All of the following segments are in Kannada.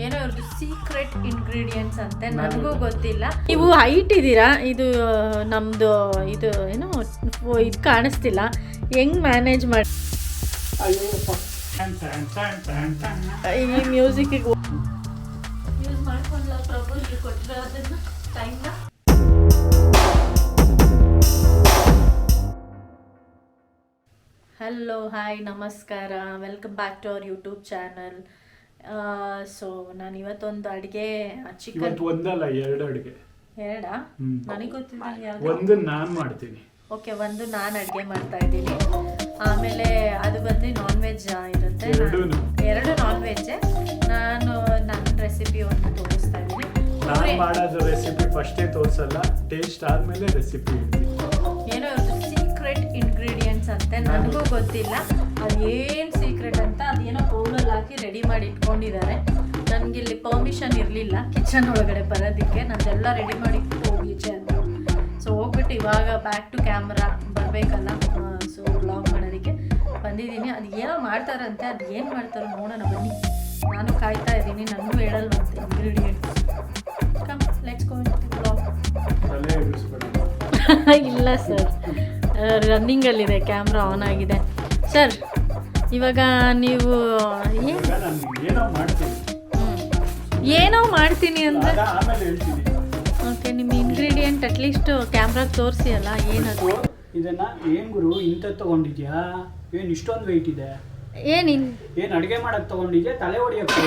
ಏನೋ ಇವ್ರದ್ದು ಸೀಕ್ರೆಟ್ ಇಂಗ್ರೀಡಿಯೆಂಟ್ಸ್ ಅಂತೆ, ನನಗೂ ಗೊತ್ತಿಲ್ಲ. ನೀವು ಹೈಟ್ ಇದ್ದೀರಾ, ಇದು ನಮ್ಮದು ಇದು ಏನೋ ಇದು ಕಾಣಿಸ್ತಿಲ್ಲ, ಹೆಂಗ್ ಮ್ಯಾನೇಜ್ ಮಾಡಿ ಈ ಮ್ಯೂಸಿಕ್ಕಿಗೆ ಯೂಸ್ ಮಾಡ್ಕೊಂಡ್ಲ ಪ್ರಭು ಇಲ್ಲಿ ಕೊಟ್ಟಿರೋದನ್ನ ಟೈಮ್ನ. ಹಲೋ, ಹಾಯ್, ನಮಸ್ಕಾರ, welcome back to our YouTube channel. So ನಾನು ಇವತ್ತೊಂದು ಅಡುಗೆ ಚಿಕನ್, ಒಂದಲ್ಲ ಎರಡು ಅಡುಗೆ. ಎರಡಾ? ನನಗೆ ಗೊತ್ತಿಲ್ಲ ಯಾವುದು. ಒಂದು ನಾನು ಮಾಡ್ತೀನಿ. ಓಕೆ, ಒಂದು ನಾನು ಅಡುಗೆ ಮಾಡ್ತಾ ಇದ್ದೀನಿ. ಆಮೇಲೆ ಅದು ಬಂದು ನಾನ್ ವೆಜ್ ಇರುತ್ತೆ, ಎರಡು ನಾನ್ ವೆಜ್ಜೇ. ನಾನು ನನ್ನ ರೆಸಿಪಿ ಒಂದು ತೋರಿಸ್ತಾ ಇದ್ದೀನಿ. ನಾನು ಮಾಡೋದು ರೆಸಿಪಿ ಫಸ್ಟೇ ತೋರಿಸಲ್ಲ, ಟೇಸ್ಟ್ ಆದಮೇಲೆ ರೆಸಿಪಿ ಹೇಳ್ತೀನಿ. ಏನೋ ಇವ್ರದ್ದು ಸೀಕ್ರೆಟ್ ಇಂಗ್ರೀಡಿಯೆಂಟ್ಸ್ ಅಂತೆ, ನನಗೂ ಗೊತ್ತಿಲ್ಲ ಅದೇನು ಸೀಕ್ರೆಟ್ ಅಂತ. ಅದೇನೋ ಬೌಲಲ್ಲಿ ಹಾಕಿ ರೆಡಿ ಮಾಡಿ ಇಟ್ಕೊಂಡಿದ್ದಾರೆ. ನನಗೆ ಇಲ್ಲಿ ಪರ್ಮಿಷನ್ ಇರಲಿಲ್ಲ ಕಿಚನ್ ಒಳಗಡೆ ಬರೋದಕ್ಕೆ, ನಂದೆಲ್ಲ ರೆಡಿ ಮಾಡಿ ಇಟ್ಟು ಹೋಗಿದ್ದೆ ಅಂತ. ಸೊ ಹೋಗ್ಬಿಟ್ಟು ಇವಾಗ ಬ್ಯಾಕ್ ಟು ಕ್ಯಾಮ್ರಾ ಬರಬೇಕಲ್ಲ, ಸೊ ವ್ಲಾಗ್ ಮಾಡೋದಕ್ಕೆ ಬಂದಿದ್ದೀನಿ. ಅದು ಏನೋ ಮಾಡ್ತಾರಂತೆ, ಅದು ಏನು ಮಾಡ್ತಾರೋ ನೋಡೋಣ ಬನ್ನಿ. ನಾನು ಕಾಯ್ತಾ ಇದ್ದೀನಿ, ನನಗೂ ಹೇಳಲ್ವಂತೆ ingredients. Come, let's go to vlog. ಇಲ್ಲ ಸರ್, ರನ್ನಿಂಗಲ್ಲಿದೆ, ಕ್ಯಾಮ್ರಾ ಆನ್ ಆಗಿದೆ. ಸರ್, ಇವಾಗ ನೀವು ಏನೋ ಮಾಡ್ತೀನಿ ಅಂದರೆ ಓಕೆ, ನಿಮ್ಮ ಇಂಗ್ರೀಡಿಯೆಂಟ್ ಅಟ್ಲೀಸ್ಟ್ ಕ್ಯಾಮ್ರಾಗೆ ತೋರಿಸಿ ಅಲ್ಲ, ಏನದು? ಇದನ್ನ ಏನ್ ಗುರು ಇಂತ ತಗೊಂಡಿದ್ಯಾ? ಏನ್ ಇಷ್ಟೊಂದು ವೆಯ್ಟ್ ಇದೆ? ಏನ್ ಅಡಿಗೆ ಮಾಡಕ್ ತಗೊಂಡಿದ್ಯಾ? ತಲೆ ಹೊಡಿಯಕ್ಕೆ?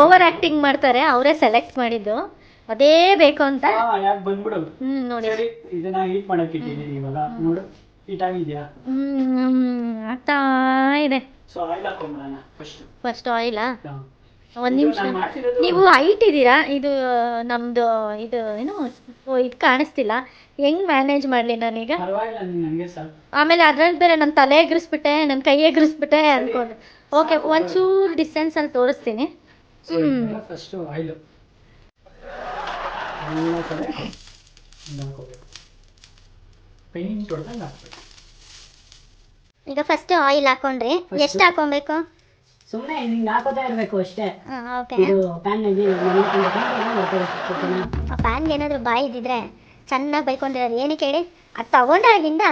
ಓವರ್ ಆಕ್ಟಿಂಗ್ ಮಾಡ್ತಾರೆ, ಅವರೇ ಸೆಲೆಕ್ಟ್ ಮಾಡಿದ್ದು, ಅದೇ ಬೇಕು ಅಂತ. ಯಾಕೆ ಬಂದ್ಬಿಡು. ನೋಡಿ, ಸರಿ, ಇದನ್ನ ಹೀಟ್ ಮಾಡಕ್ ಇಟ್ಟಿದ್ದೀನಿ ಇವಾಗ. ನೋಡು, ಹೀಟ್ ಆಗಿದ್ಯಾ? ಆಗ್ತಾ ಇದೆ. ಸೊ ಆಯಿಲ್ ಹಾಕೊಂಡ್ಬಿಡೋಣ ಫಸ್ಟ್ ಆಯಿಲಾ? ಒಂದು ನಿಮಿಷ. ನೀವು ಹೈಟ್ ಇದ್ದೀರಾ, ಇದು ನಮ್ಮದು ಇದು ಏನೋ ಇದು ಕಾಣಿಸ್ತಿಲ್ಲ, ಹೆಂಗ್ ಮ್ಯಾನೇಜ್ ಮಾಡಲಿ ನಾನೀಗ? ಪರವಾಗಿಲ್ಲ, ನನಗೆ ಸಾಕು. ಆಮೇಲೆ ಅದ್ರಲ್ಲಿ ಬೇರೆ ನನ್ನ ತಲೆ ಎಗರಿಸ್ಬಿಟ್ಟೆ, ನನ್ನ ಕೈ ಎಗರಿಸ್ಬಿಟ್ಟೆ ಅನ್ಕೊಂಡು. ಓಕೆ, ಒಂಚೂರು ಡಿಸ್ಟೆನ್ಸಲ್ಲಿ ತೋರಿಸ್ತೀನಿ. ಫಸ್ಟು ಆಯಿಲು ಪೇಂಟ್ ಹೊಡೆದಂಗೆ ಹಾಕ್ಬೇಕು. ಈಗ ಫಸ್ಟ್ ಆಯಿಲ್ ಹಾಕೊಂಡ್ರಿ, ಎಷ್ಟು ಹಾಕೊಬೇಕು? ಸುಮ್ಮನೆ ಹಿಂಗೆ ಹಾಕೋತಾ ಇರಬೇಕು ಅಷ್ಟೇ. ಓಕೆ, ಇದು ಪ್ಯಾನ್ನಲ್ಲಿ ಪ್ಯಾನ್ಗೆ ಏನಾದರೂ ಬಾಯಿ ಇದ್ದಿದ್ರೆ ಚೆನ್ನಾಗಿ ಬೈಕೊಂಡಿರೋದು. ಏನಕ್ಕೆ ಹೇಳಿ, ಅದು ತಗೊಂಡಾಗಿಂದ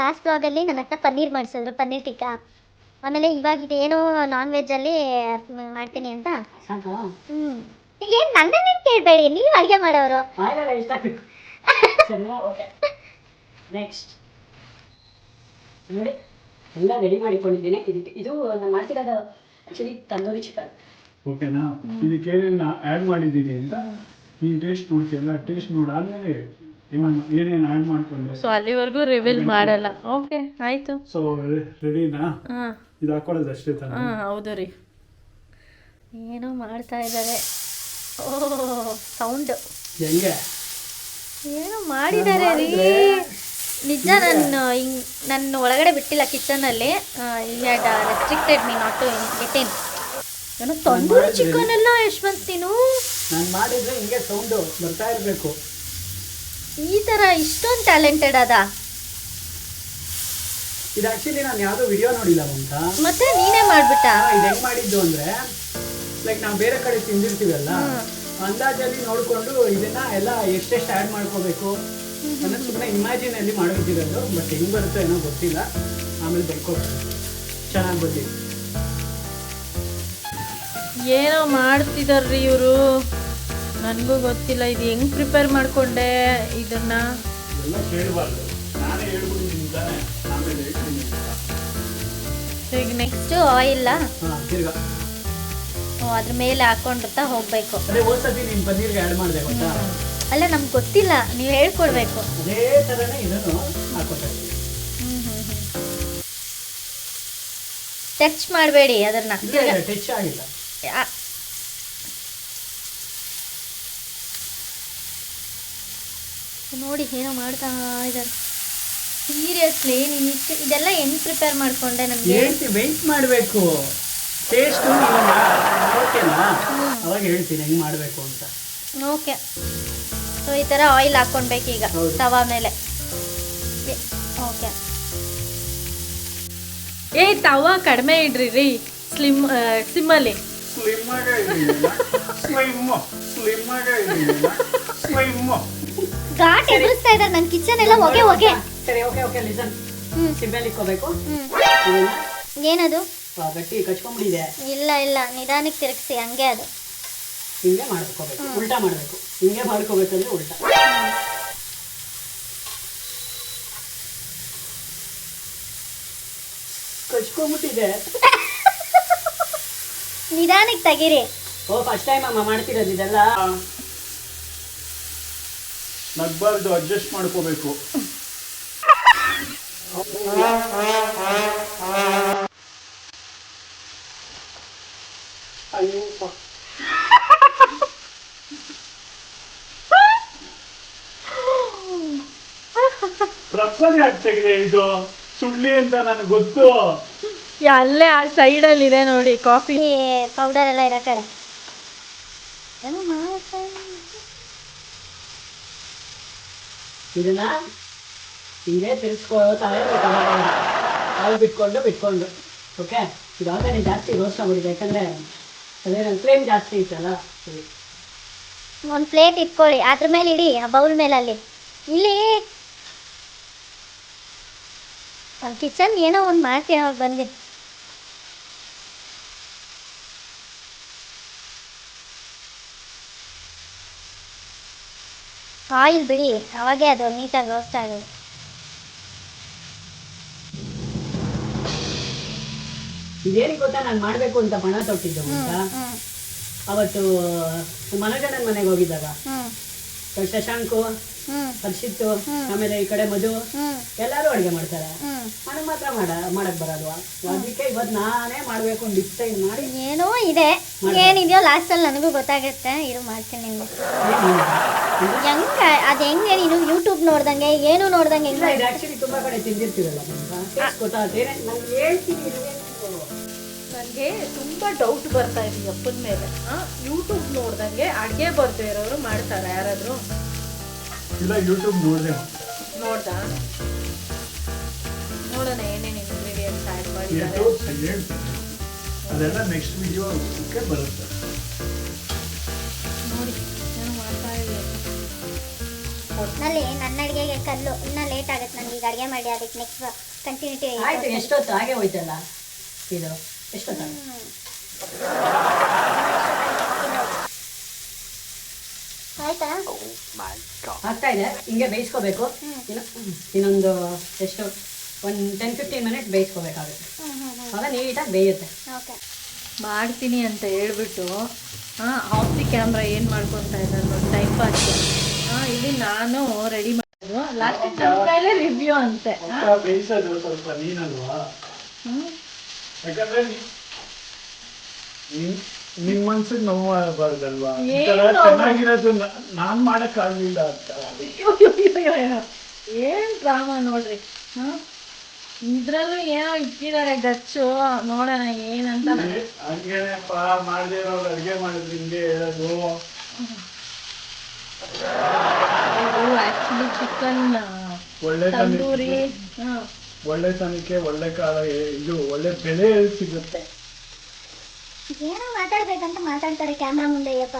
ಲಾಸ್ಟ್ ಬ್ಲಾಗಲ್ಲಿ ನನ್ನ ಹತ್ರ ಪನ್ನೀರ್ ಮಾಡಿಸಿದ್ರು, ಪನ್ನೀರ್ ಟಿಕ್ಕಾ. ಆಮೇಲೆ ಇವಾಗ ಇದೇನೋ ನಾನ್ ವೆಜ್ಜಲ್ಲಿ ಮಾಡ್ತೀನಿ ಅಂತ. ಸಾಕು. ಏನು ನನ್ನನ್ನೇ ಕೇಳಬೇಡಿ, ನೀವು ಅಡುಗೆ ಮಾಡೋರು. ಓಕೆ, ನೆಕ್ಸ್ಟ್ ನೋಡಿ, ಎಲ್ಲ ರೆಡಿ ಮಾಡಿಕೊಂಡಿದ್ದೀನಿ. ಇದು ನಾನು ಮಾಡ್ತಿರೋದು ಆ್ಯಕ್ಚುಲಿ ತಂದೂರಿ ಚಿಕನ್. ಓಕೆನಾ? ಇದಕ್ಕೆ ಏನೇನು ಆ್ಯಡ್ ಮಾಡಿದ್ದೀನಿ ಅಂತ ನೀನು ಟೇಸ್ಟ್ ನೋಡ್ತೀಯಲ್ಲ, ಟೇಸ್ಟ್ ನೋಡಾದ್ಮೇಲೆ ಏನೇನು ಆ್ಯಡ್ ಮಾಡ್ಕೊಂಡೆ. ಸೊ ಅಲ್ಲಿವರೆಗೂ ರಿವೀಲ್ ಮಾಡಲ್ಲ. ಓಕೆ, ಆಯಿತು. ಸೊ ರೆಡಿನಾ? ಹಾಂ, ಇದು ಹಾಕೊಳ್ಳೋದು ಅಷ್ಟೇ ತಾನೆ? ಹಾಂ, ಹೌದು ರೀ. ಏನೋ ಮಾಡ್ತಾ ಇದ್ದಾರೆ. ಓ, ಸೌಂಡ್ ಹೆಂಗೆ ಏನೋ ಮಾಡಿದ್ದಾರೆ ರೀ. ನಿಜ, ನನ್ನ ಒಳಗಡೆ ಬಿಟ್ಟಿಲ್ಲ ಕಿಚನಲ್ಲಿ. Restricted me not to get in. ಏನೋ ತಂದೂರಿ ಚಿಕನ್ ಎಲ್ಲ ಯಶವಂತ್, ನೀನು ನಾನು ಮಾಡಿದ್ರೆ ಹಿಂಗೆ ಸೌಂಡು ಬರ್ತಾ ಇರಬೇಕು. ಈ ಥರ ಇಷ್ಟೊಂದು ಟ್ಯಾಲೆಂಟೆಡ್ ಅದ? ಇದು ಆ್ಯಕ್ಚುಲಿ ನಾನು ಯಾವುದೋ ವಿಡಿಯೋ ನೋಡಿಲ್ಲ ಅಂತ. ಮತ್ತೆ ನೀನೇ ಮಾಡ್ಬಿಟ್ಟ? ಇದು ಹೆಂಗೆ ಮಾಡಿದ್ದು ಅಂದರೆ, ಲೈಕ್ ನಾವು ಬೇರೆ ಕಡೆ ತಿಂದಿರ್ತೀವಲ್ಲ, ಅಂದಾಜಲ್ಲಿ ನೋಡಿಕೊಂಡು ಇದನ್ನ ಎಲ್ಲ ಎಷ್ಟೆಷ್ಟು ಆ್ಯಡ್ ಮಾಡ್ಕೋಬೇಕು ಅನ್ನೋದು ಸುಮ್ಮನೆ ಇಮ್ಯಾಜಿನಲ್ಲಿ ಮಾಡೋದಿರೋದು. ಬಟ್ ಹೆಂಗೆ ಬರುತ್ತೆ ಏನೋ ಗೊತ್ತಿಲ್ಲ, ಆಮೇಲೆ ಬರ್ಕೋಬೇಕು. ಚೆನ್ನಾಗಿ ಬಂದಿದೆ. ಏನೋ ಮಾಡ್ತಿದಾರ್ರಿ ಇವರು, ನನಗೂ ಗೊತ್ತಿಲ್ಲ ಇದು ಹೆಂಗೆ ಪ್ರಿಪೇರ್ ಮಾಡಿಕೊಂಡೆ ಇದನ್ನು. ಎಲ್ಲ ಕೇಳಬಾರ್ದು, ನಾನೇ ಹೇಳ್ಬಿಟ್ಟಿದ್ದೀನಿ ತಾನೆ, ಆಮೇಲೆ ಹೇಳ್ತೀನಿ. ಈಗ ನೆಕ್ಸ್ಟ್ ಆಯಿಲ್ಲ ತಿರ್ಗಾ ಅದ್ರ ಮೇಲೆ ಹಾಕೊಂಡ್ತಾ ಹೋಗ್ಬೇಕು. ಅದೇ ಓದ್ಸತಿ ನೀನು ಪನ್ನೀರ್ಗೆ ಆ್ಯಡ್ ಮಾಡಿದೆ ಗೊತ್ತಾ? ಅಲ್ಲ, ನಮ್ಗೆ ಗೊತ್ತಿಲ್ಲ, ನೀವು ಹೇಳ್ಕೊಡ್ಬೇಕು. ಅದೇ ಥರನೇ ಇದನ್ನು ಹಾಕೋತಾ ಇದ್ದೀವಿ. ಟಚ್ ಮಾಡಬೇಡಿ ಅದನ್ನ. ಟಚ್ ಆಗಿಲ್ಲ. ನೋಡಿ ಏನೋ ಮಾಡ್ತಾ ಇದ್ದಾರೆ. ಸೀರಿಯಸ್ಲಿ ನೀನು ಇದೆಲ್ಲ ಹೆಂಗೆ ಪ್ರಿಪೇರ್ ಮಾಡ್ಕೊಂಡೆ? ನನಗೆ ವೆಯ್ಟ್ ಮಾಡಬೇಕು. ಟೇಸ್ಟು ಓಕೆನಾ? ಅವಾಗ ಹೇಳ್ತೀನಿ ಹೆಂಗೆ ಮಾಡಬೇಕು ಅಂತ. ಓಕೆ, ಸೊ ಈ ಥರ ಆಯಿಲ್ ಹಾಕ್ಕೊಳ್ಬೇಕೀಗ ತವಾ ಮೇಲೆ. ಓಕೆ, ತವಾ ಕಡಿಮೆ ಇಡ್ರಿ ರೀ, ಸಿಮ್ಮಲ್ಲಿ. ಸ್ಲಿಮ್ ಆಗಿದೆಯಲ್ಲ ಸ್ಲಿಮ್ ಆಗಿದೆಯಲ್ಲ ಸ್ಲಿಮ್. ಘಾಟ್ ಎದುರಿಸ್ತಾ ಇದ್ದಾರೆ ನನ್ನ ಕಿಚನ್ ಎಲ್ಲ ಹೊಗೆ ಹೊಗೆ. ಸರಿ ಓಕೆ ಲಿಸನ್. ಸಿಂಬಲ್ ಇಕ್ಕೋಬೇಕು. ಏನದು? ಗಟ್ಟಿ ಕಚ್ಕೊಂಡ್ಬಿಟ್ಟಿದೆ. ಇಲ್ಲ ನಿಧಾನಕ್ಕೆ ತಿರುಗಿಸಿ, ಹಂಗೆ ಅದು ಹಿಂಗೆ ಮಾಡ್ಕೋಬೇಕು, ಉಲ್ಟಾ ಮಾಡಬೇಕು. ಹಿಂಗೆ ಮಾಡ್ಕೋಬೇಕಂದ್ರೆ ಉಲ್ಟಾ. ಕಚ್ಕೊಂಡ್ಬಿಟ್ಟಿದೆ. ನಿಧಾನಕ್ಕೆ ತೆಗೀರಿ. ಫಸ್ಟ್ ಟೈಮ್ ಅಮ್ಮ ಮಾಡ್ತಿರೋದು ಇದೆಲ್ಲ. ನಗ್ಬಾರ್ದು, ಅಡ್ಜಸ್ಟ್ ಮಾಡ್ಕೋಬೇಕು. ಅಯ್ಯೋ ರಸನೆ ಆಗ್ತಾಗಿದೆ ಇದು. ಸುಳ್ಳಿ ಅಂತ ನನಗೆ ಗೊತ್ತು. ಅಲ್ಲೇ ಆ ಸೈಡಲ್ಲಿ ಇದೆ ನೋಡಿ ಕಾಫಿ. ಪೌಡರ್ ಎಲ್ಲ ಇರೋ ಕಡೆ ಇದನ್ನ ಹಿಂಗೆ ತಿರ್ಸ್ಕೊಳ್ತಾ ಹಾಲು ಬಿಟ್ಕೊಂಡು ಓಕೆ. ಇದಾಗಲೇ ಜಾಸ್ತಿ ರೋಸ್ಟ್ ಆಗ್ಬಿಟ್ಟಿದೆ, ಯಾಕಂದರೆ ಅದೇ ನನ್ನ ಫ್ಲೇಮ್ ಜಾಸ್ತಿ ಇತ್ತಲ್ಲ. ಸರಿ, ಒಂದು ಪ್ಲೇಟ್ ಇಟ್ಕೊಳ್ಳಿ, ಅದ್ರ ಮೇಲೆ ಇಡಿ, ಆ ಬೌಲ್ ಮೇಲೆ ಅಲ್ಲಿ ಇಲ್ಲಿ. ಕಿಚನ್ ಏನೋ ಒಂದು ಮಾಡ್ತೀನಿ ಅವ್ರು ಬಂದು. ಆಯಿಲ್ ಬಿಡಿ, ಅವಾಗೇ ಅದು ನೀಟಾಗಿ ರೋಸ್ಟ್ ಆಗೋದು. ಇದೇನಿಗೆ ಗೊತ್ತಾ ನಾನು ಮಾಡಬೇಕು ಅಂತ ಪಣ ತೊಟ್ಟಿದ್ದು ಅಂತ. ಅವತ್ತು ಮನೋಜನನ ಮನೆಗೆ ಹೋಗಿದ್ದಾಗ ಶಶಾಂಕು, ಹರ್ಷಿತ್ತು, ಆಮೇಲೆ ಈ ಕಡೆ ಮಧು ಎಲ್ಲರೂ ಅಡುಗೆ ಮಾಡ್ತಾರೆ. ನನಗೆ ಮಾತ್ರ ಮಾಡಕ್ ಬರಲ್ವಾ? ಅದಕ್ಕೆ ಇವತ್ತು ನಾನೇ ಮಾಡಬೇಕು ಡಿಸೈಡ್ ಮಾಡಿ. ಏನೋ ಇದೆ, ಏನಿದೆಯೋ ಲಾಸ್ಟಲ್ಲಿ ನನಗೂ ಗೊತ್ತಾಗುತ್ತೆ. ಇರು ಮಾಡ್ತೀನಿ ನಿಮಗೆ. ಹೆಂಗೆ ನೀನು ಯೂಟ್ಯೂಬ್ ನೋಡ್ದಂಗೆ ಏನು ನೋಡ್ದಂಗೆ ಇದು ಆ್ಯಕ್ಚುಲಿ ತುಂಬ ಕಡೆ ತಿಂದಿರ್ತೀರಲ್ಲ ಅಂತ ಗೊತ್ತಾಗ್ತೇನೆ. ನಾನು ಹೇಳ್ತೀನಿ. ನನಗೆ ತುಂಬ ಡೌಟ್ ಬರ್ತಾ ಇದೆ ಅಪ್ಪನ ಮೇಲೆ. ಯೂಟ್ಯೂಬ್ ನೋಡ್ದಂಗೆ ಅಡುಗೆ ಬರ್ದೇ ಇರೋರು ಮಾಡ್ತಾರೆ ಯಾರಾದರೂ? ಇಲ್ಲ, ಯೂಟ್ಯೂಬ್ ನೋಡಿದೆ. ನೋಡ್ದ? ನೋಡೋಣ ಏನೇನು ಇಂಗ್ರೀಡಿಯೆಂಟ್ಸ್ ಆ್ಯಡ್ ಮಾಡಿದ್ದಾರೆ. ಅದೆಲ್ಲ ನೆಕ್ಸ್ಟ್ ವಿಡಿಯೋಕ್ಕೆ ಬರುತ್ತೆ. ನೋಡಿ ಏನು ಮಾಡ್ತಾ ಇದೆ. ಒಟ್ಟಿನಲ್ಲಿ ನನ್ನ ಅಡುಗೆಗೆ ಕಲ್ಲು ಇನ್ನೂ ಲೇಟ್ ಆಗುತ್ತೆ ನನಗೆ ಈಗ ಅಡುಗೆ ಮಾಡಿ. ಅದಕ್ಕೆ ನೆಕ್ಸ್ಟ್ ಕಂಟಿನ್ಯೂಟಿ ಆಯ್ತು. ಎಷ್ಟೊತ್ತು ಹಾಗೆ ಹೋಯ್ತಲ್ಲ ಇದು? ಎಷ್ಟೊತ್ತು ಆಯ್ತಾ? ಆಗ್ತಾ ಇದೆ. ಹಿಂಗೆ ಬೇಯಿಸ್ಕೋಬೇಕು. ಇನ್ನೊಂದು ಎಷ್ಟು ಒಂದು 10-15 ಮಿನಿಟ್ ಬೇಯಿಸ್ಕೋಬೇಕಾಗುತ್ತೆ. ಆಗ ನೀಟಾಗಿ ಬೇಯುತ್ತೆ. ಓಕೆ, ಮಾಡ್ತೀನಿ ಅಂತ ಹೇಳ್ಬಿಟ್ಟು ಆಫ್ ದಿ ಕ್ಯಾಮ್ರಾ ಏನು ಮಾಡ್ಕೊತಾ ಇದ್ದಾರೆ ನೋಡಿ, ಟೈಮ್ ಪಾಸ್. ಇಲ್ಲಿ ನಾನು ರೆಡಿ ಮಾಡೋದು ಲಾಸ್ಟ್ ಟೈಮ್ ರಿವ್ಯೂ ಅಂತೆ. ಬೇಯಿಸೋದು ಸ್ವಲ್ಪ ನೀನಲ್ವಾ? ಯಾಕಂದ್ರೆ ನಿಮ್ ಮನ್ಸಿಗೆ ನೋವು ಆಗಬಾರ್ದಲ್ವಾ? ಚೆನ್ನಾಗಿರೋದು ನಾನ್ ಮಾಡಕ್ ಆಗ್ಲಿಲ್ಲ ಅಂತ. ಏನ್ ಡ್ರಾಮಾ ನೋಡ್ರಿ. ಇದ್ರಲ್ಲೂ ಏನೋ ಇಟ್ಟಿದ್ದಾರೆ ಗಚ್ಚು, ನೋಡೋಣ ಏನಂತ. ಹಂಗೇನಪ್ಪ ಮಾಡದೇ ಇರೋರು ಅಡುಗೆ ಮಾಡಿದ್ರೆ ಹಿಂಗೆ ಹೇಳೋದು. ಆಕ್ಚುಲಿ ಚಿಕನ್ ಒಳ್ಳೆ ತಂದೂರಿ. ಒಳ್ಳೆತನಕ್ಕೆ ಒಳ್ಳೆ ಕಾಲ, ಇದು ಒಳ್ಳೆ ಬೆಲೆ ಸಿಗುತ್ತೆ. ಏನೋ ಮಾತಾಡ್ಬೇಕಂತ ಮಾತಾಡ್ತಾರೆ ಕ್ಯಾಮ್ರಾ ಮುಂದೆ. ಅಯ್ಯಪ್ಪ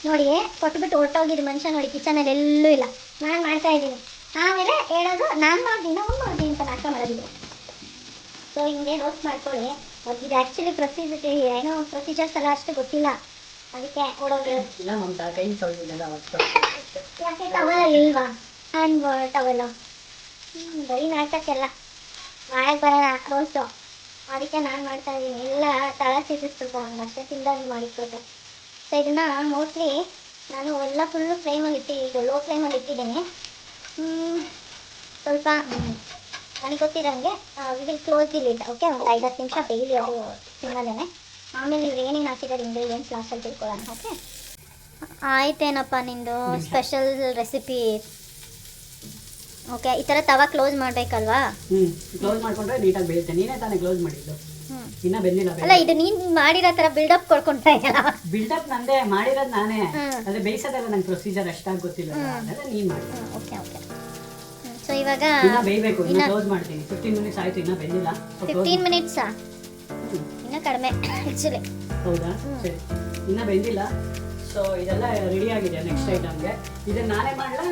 ನೋಡಿ, ಕೊಟ್ಬಿಟ್ಟು ಹೊರಟೋಗಿದ್ದು ಮನುಷ್ಯ ನೋಡಿ, ಕಿಚನಲ್ಲಿ ಎಲ್ಲೂ ಇಲ್ಲ. ನಾನು ಮಾಡ್ತಾ ಇದ್ದೀನಿ, ಆಮೇಲೆ ಹೇಳೋದು ನಾನು ಮಾಡ್ತೀನಿ ಅಂತ ನಾಟ ಮಾಡೋದಿಲ್ಲ. ಸೊ ಹಿಂಗೆ ರೋಸ್ಟ್ ಮಾಡ್ಕೊಳ್ಳಿ. ಇದು ಆ್ಯಕ್ಚುಲಿ ಏನೋ ಪ್ರೊಸೀಜರ್ಸ್ ಎಲ್ಲ ಅಷ್ಟು ಗೊತ್ತಿಲ್ಲ, ಅದಕ್ಕೆ ಓಡೋಗಿ. ಇಲ್ಲ ಮಮತಾ, ಕೈ ತೊಳೆದಿಲ್ಲ ಅವತ್ತು. ಯಾಕೆ ಟವಲ್ ಇಲ್ವಾ? ಹ್ಯಾಂಡ್ ಟವಲ್ ಬರೀ ನಾಟಕ್ಕೆಲ್ಲ ಮಾಡಕ್ಕೆ ಬರೋಣ ರೋಸ್ಟು. ಅದಕ್ಕೆ ನಾನು ಮಾಡ್ತಾ ಇದ್ದೀನಿ. ಎಲ್ಲ ತಳ ಸಿಗಿಸ್ಬೇಕು, ಒಂದು ಅಷ್ಟೇ ತಿಂದಾಗಿ ಮಾಡಿಕೊಡ್ಬೇಕು. ಸೊ ಇದನ್ನು ಮೋಸ್ಟ್ಲಿ ನಾನು ಎಲ್ಲ ಫುಲ್ಲು ಫ್ಲೇಮಲ್ಲಿ ಇದು ಲೋ ಫ್ಲೇಮಲ್ಲಿ ಇಟ್ಟಿದ್ದೀನಿ. ಸ್ವಲ್ಪ ನನಗೆ ಗೊತ್ತಿರೋಂಗೆ will close the lid. Okay, ಒಂದು 5-10 ನಿಮಿಷ ಬೇಯಲಿ ಅದು ತಿನ್ನೋದೇ. ಆಮೇಲೆ ನೀವು ಏನೇನು ಹಾಕಿದ್ದಾರೆ ಇಂಗ್ರೀಡಿಯೆಂಟ್ಸ್ ಲಾಸ್ಟಲ್ಲಿ ತಿಳ್ಕೊಳ್ಳೋಣ. ಓಕೆ, ಆಯ್ತೇನಪ್ಪ ನಿಂದು ಸ್ಪೆಷಲ್ ರೆಸಿಪಿ? ಓಕೆ, ಈ ಥರ ತವ ಕ್ಲೋಸ್ ಮಾಡಬೇಕಲ್ವಾ? ಕ್ಲೋಸ್ ಮಾಡ್ಕೊಂಡ್ರೆ ನೀಟಾಗಿ ಬೇಯುತ್ತೆ. ನೀನೇ ತಾನೇ ಕ್ಲೋಸ್ ಮಾಡಿದ್ದು, ಇನ್ನ ಬೆಂದಿಲ್ಲ. ಅಲ್ಲ, ಇದು ನೀನು ಮಾಡಿರೋ ಥರ ಬಿಲ್ಡಪ್ ಕೊಡ್ಕೊಂತಾ ಇದೆಯಲ್ಲ. ಬಿಲ್ಡಪ್ ನಂದೇ ಮಾಡಿರೋದು ನಾನೇ. ಅದೇ ಬೇಯಿಸೋದೆಲ್ಲ ನಂಗೆ ಪ್ರೊಸೀಜರ್ ಅಷ್ಟಾಗಿ ಗೊತ್ತಿಲ್ಲ, ಅದೆಲ್ಲ ನೀನು ಮಾಡಿ. Okay okay. ಸೊ ಇವಾಗ ಇನ್ನ ಬೇಯಬೇಕು. ಇನ್ನ ಕ್ಲೋಸ್ ಮಾಡ್ತೀನಿ. 15 ಮಿನಿಟ್ಸ್ ಆಯ್ತು, ಇನ್ನ ಬೆಂದಿಲ್ಲ. 15 ಮಿನಿಟ್ಸಾ? ಇನ್ನೂ ಕಡಿಮೆ ಆ್ಯಕ್ಚುಲಿ. ಹೌದಾ? ಸರಿ, ಇನ್ನೂ ಬೆಂದಿಲ್ಲ. ಸೊ ಇದೆಲ್ಲ ರೆಡಿ ಆಗಿದೆ ನೆಕ್ಸ್ಟ್ ಐಟಮ್ಗೆ. ಇದನ್ನ ನಾನೇ ಮಾಡಲಾ?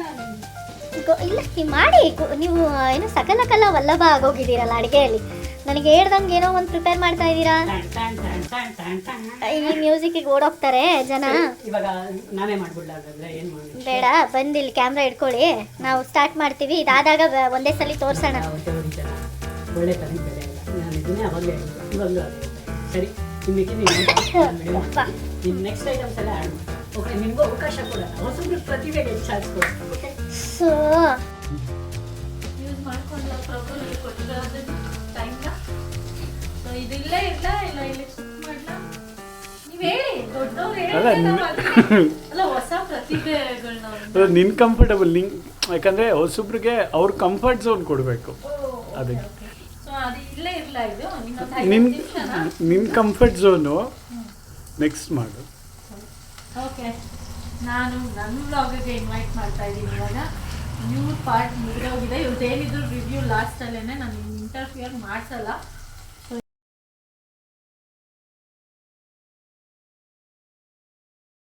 ಇಲ್ಲ ನೀವು ಮಾಡಿ, ನೀವು ಏನು ಸಕಲ ವಲ್ಲಭ ಆಗೋಗಿದ್ದೀರಲ್ಲ ಅಡುಗೆಯಲ್ಲಿ. ನನಗೆ ಹೇಳ್ದಂಗೆ ಏನೋ ಒಂದು ಪ್ರಿಪೇರ್ ಮಾಡ್ತಾ ಇದ್ದೀರಾ. ಈ ಮ್ಯೂಸಿಕ್ಕಿಗೆ ಓಡೋಗ್ತಾರೆ ಜನ. ಇವಾಗ ನಾನೇ ಮಾಡ್ಬಿಡ್ಲ ಹಾಗಾದ್ರೆ? ಏನು ಮಾಡಿ? ಬೇಡ, ಬಂದು ಇಲ್ಲಿ ಕ್ಯಾಮ್ರಾ ಇಟ್ಕೊಳ್ಳಿ, ನಾವು ಸ್ಟಾರ್ಟ್ ಮಾಡ್ತೀವಿ. ಇದಾದಾಗ ಒಂದೇ ಸಲ ತೋರಿಸೋಣ. ಒಳ್ಳೆ ತನಕ ಬೆಲೆ ಇಲ್ಲ, ನಾನು ಇದನ್ನೇ ಅವಾಗಲೇ ಇವಾಗಲೂ ಸರಿ. ಇನ್ನು ನೆಕ್ಸ್ಟ್ ಐಟಮ್ಸ್ ಎಲ್ಲ ಆ್ಯಡ್ ಮಾಡಿ. ಓಕೆ, ನಿಮಗೂ ಅವಕಾಶ ಕೊಡೋಣ, ಹೊಸಬ್ರು ಪ್ರತಿಭೆಗೆ ಹೆಚ್ಚಾಗ್ಬೋದು. ಓಕೆ, ಸೊ ಯೂಸ್ ಮಾಡ್ಕೊಂಡು ಪ್ರಾಬ್ಲಮ್ ಕೊಟ್ಟಿರೋದು ಟೈಮ್ನ. ಸೊ ಇದು ಇಲ್ಲೇ ಇಲ್ಲ ಇಲ್ಲಿ ಶಿಫ್ಟ್ ಮಾಡ್ಲಾ? ನೀವು ಹೇಳಿ, ದೊಡ್ಡವ್ರು ಹೇಳಿ. ಅಲ್ಲ, ಹೊಸ ಪ್ರತಿಭೆಗಳನ್ನ ನಿನ್ ಕಂಫರ್ಟಬಲ್ ಯಾಕಂದ್ರೆ ಹೊಸಬ್ರಿಗೆ ಅವ್ರ ಕಂಫರ್ಟ್ ಝೋನ್ ಕೊಡಬೇಕು. ಅದಕ್ಕೆ ಸೊ ಅದು ಇಲ್ಲೇ ಇಲ್ಲ. ಇದು ನಿನ್ ಕಂಫರ್ಟ್ ಝೋನು ನೆಕ್ಸ್ಟ್ ಮಾಡು. ಓಕೆ, ನಾನು ನನ್ನ ವ್ಲಾಗಿಗೆ ಇನ್ವೈಟ್ ಮಾಡ್ತಾ ಇದ್ದೀನಿ. ಇವಾಗ ನ್ಯೂ ಪಾರ್ಟ್ ಮುಗಿದೋಗಿದೆ. ಇವ್ರದ್ದೇನಿದ್ರು ರಿವ್ಯೂ ಲಾಸ್ಟಲ್ಲೇ ನಾನು ಇಂಟರ್ಫಿಯರ್ ಮಾಡಿಸಲ್ಲ.